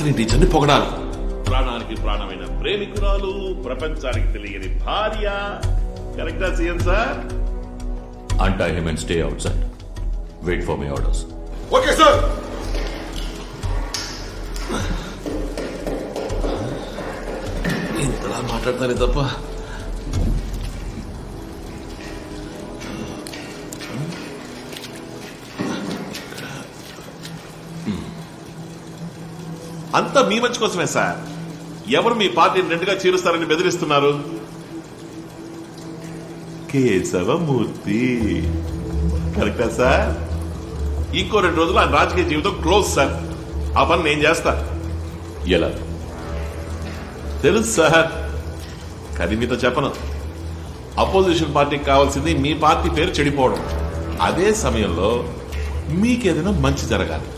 పక్కన టీచర్ని పొగడాలి. ప్రాణానికి ప్రాణమైన ప్రేమికురాలు, ప్రపంచానికి తెలియని భార్య. కరెక్టా CM sir? Untie him and stay outside. Wait for my orders. Okay sir. ఇంతలా మాట్లాడతానే తప్ప అంతా మీ మంచి కోసమే సార్. ఎవరు మీ పార్టీని రెండుగా చీరుస్తారని బెదిరిస్తున్నారు? కేశవమూర్తి. కరెక్టా సార్? ఇంకో 2 రోజులు ఆయన రాజకీయ జీవితం క్లోజ్ సార్. ఆ పని నేను చేస్తా. ఎలా? తెలుసు సార్, కానీ మీతో చెప్పను. అపోజిషన్ పార్టీకి కావాల్సింది మీ పార్టీ పేరు చెడిపోవడం. అదే సమయంలో మీకేదైనా మంచి జరగాలి.